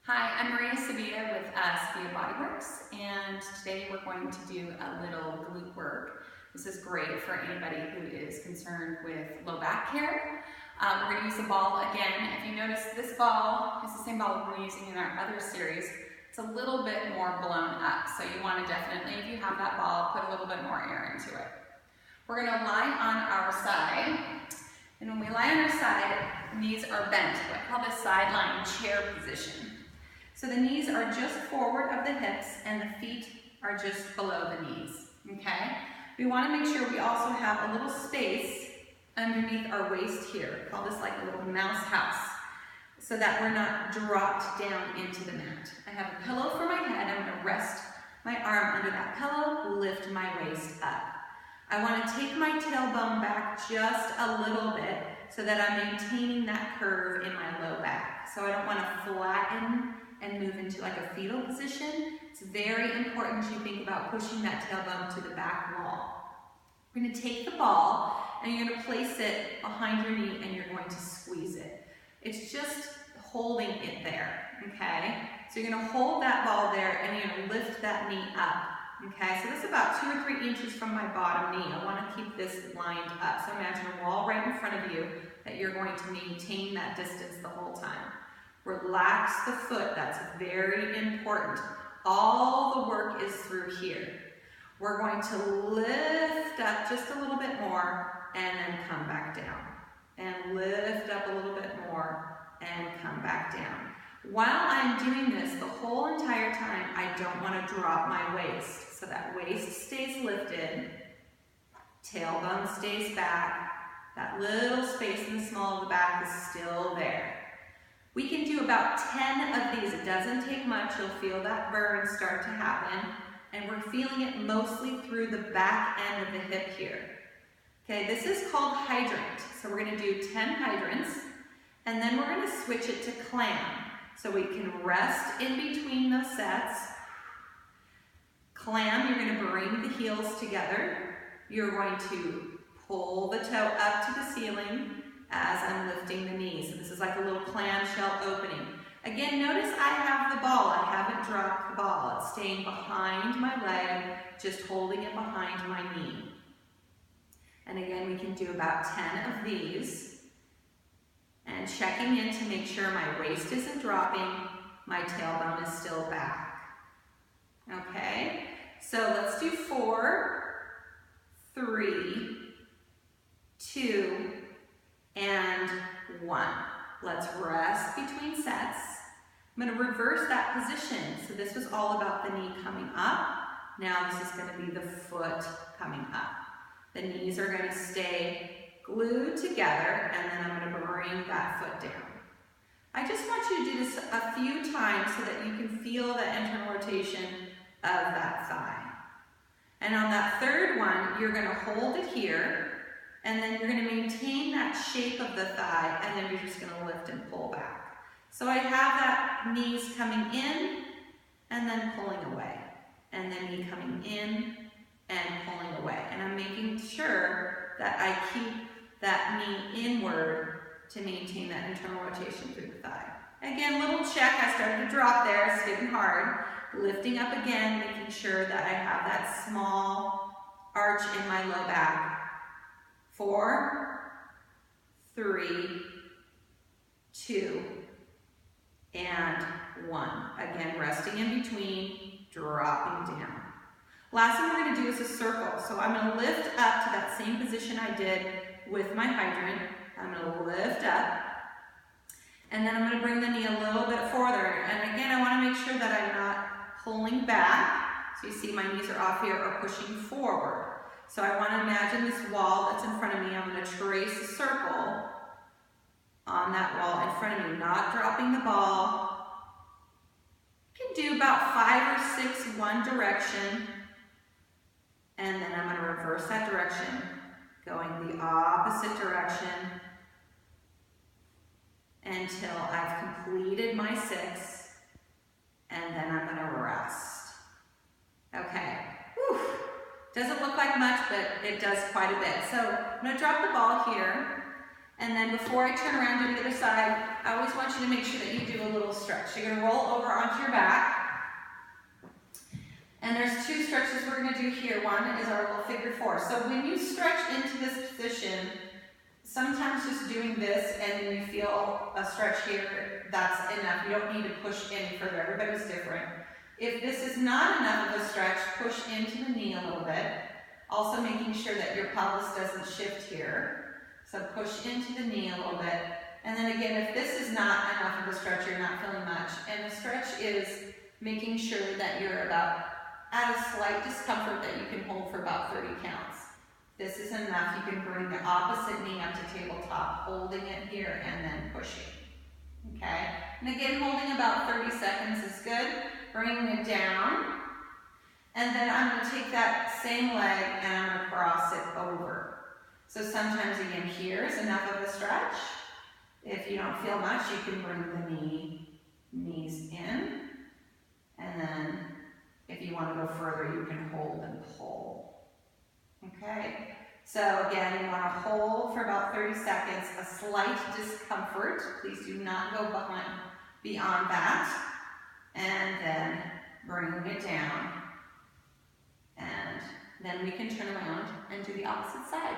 Hi, I'm Maria Sevilla with Sevilla Bodyworks, and today we're going to do a little glute work. This is great for anybody who is concerned with low back care. We're going to use the ball again. If you notice, this ball is the same ball we're using in our other series. It's a little bit more blown up, so you want to definitely, if you have that ball, put a little bit more air into it. We're going to lie on our side, and when we lie on our side, knees are bent. I call this sideline chair position. So the knees are just forward of the hips and the feet are just below the knees, okay? We want to make sure we also have a little space underneath our waist here. Call this like a little mouse house, so that we're not dropped down into the mat. I have a pillow for my head. I'm going to rest my arm under that pillow, lift my waist up. I want to take my tailbone back just a little bit so that I'm maintaining that curve in my low back. So I don't want to flatten and move into like a fetal position. It's very important you think about pushing that tailbone to the back wall. We're going to take the ball and you're going to place it behind your knee and you're going to squeeze it. It's just holding it there, okay? So you're going to hold that ball there and you're going to lift that knee up, okay? So this is about 2 or 3 inches from my bottom knee. I want to keep this lined up. So imagine a wall right in front of you that you're going to maintain that distance the whole time. Relax the foot, that's very important. All the work is through here. We're going to lift up just a little bit more and then come back down. And lift up a little bit more and come back down. While I'm doing this, the whole entire time, I don't want to drop my waist. So that waist stays lifted, tailbone stays back, that little space in the small of the back is still there. We can do about 10 of these. It doesn't take much. You'll feel that burn start to happen. And we're feeling it mostly through the back end of the hip here. Okay, this is called hydrant. So we're going to do 10 hydrants. And then we're going to switch it to clam. So we can rest in between those sets. Clam, you're going to bring the heels together. You're going to pull the toe up to the ceiling as I'm lifting the knees. So this is like a little clamshell opening. Again, notice I have the ball. I haven't dropped the ball. It's staying behind my leg, just holding it behind my knee. And again, we can do about 10 of these. And checking in to make sure my waist isn't dropping, my tailbone is still back. Okay, so let's do 4, 3, 2, and 1. Let's rest between sets. I'm going to reverse that position. So this was all about the knee coming up. Now this is going to be the foot coming up. The knees are going to stay glued together, and then I'm going to bring that foot down. I just want you to do this a few times so that you can feel the internal rotation of that thigh. And on that third one, you're going to hold it here, and then you're going to maintain that shape of the thigh, and then you're just going to lift and pull back. So I have that knees coming in, and then pulling away. And then knee coming in, and pulling away. And I'm making sure that I keep that knee inward to maintain that internal rotation through the thigh. Again, little check, I started to drop there, it's getting hard. Lifting up again, making sure that I have that small arch in my low back. 4, 3, 2, and 1. Again, resting in between, dropping down. Last thing we're going to do is a circle. So I'm going to lift up to that same position I did with my hydrant. I'm going to lift up, and then I'm going to bring the knee a little bit further. And again, I want to make sure that I'm not pulling back. So you see my knees are off here or pushing forward. So I want to imagine this wall that's in front of me. I'm going to trace a circle on that wall in front of me, not dropping the ball. You can do about 5 or 6 one direction, and then I'm going to reverse that direction, going the opposite direction until I've completed my 6, and then I'm going to rest. Okay. Whew. Doesn't look like much, but it does quite a bit. So I'm going to drop the ball here, and then before I turn around to the other side, I always want you to make sure that you do a little stretch. stretch. You're going to roll over onto your back. And there's two stretches we're going to do here. One is our little figure four. So when you stretch into this position, sometimes just doing this and then you feel a stretch here, that's enough. You don't need to push any further. Everybody's different. If this is not enough of a stretch, push into the knee a little bit. Also making sure that your pelvis doesn't shift here. So push into the knee a little bit. And then again, if this is not enough of a stretch, you're not feeling much. And the stretch is making sure that you're about at a slight discomfort that you can hold for about 30 counts. This is enough. You can bring the opposite knee up to tabletop, holding it here and then pushing. Okay? And again, holding about 30 seconds is good. Bringing it down. And then I'm going to take that same leg and I'm going to cross it over. So sometimes again, here is enough of a stretch. If you don't feel much, you can bring the knees in. And then if you want to go further, you can hold and pull. Okay? So again, you want to hold for about 30 seconds, a slight discomfort. Please do not go beyond that. And then bringing it down. And then we can turn around and do the opposite side.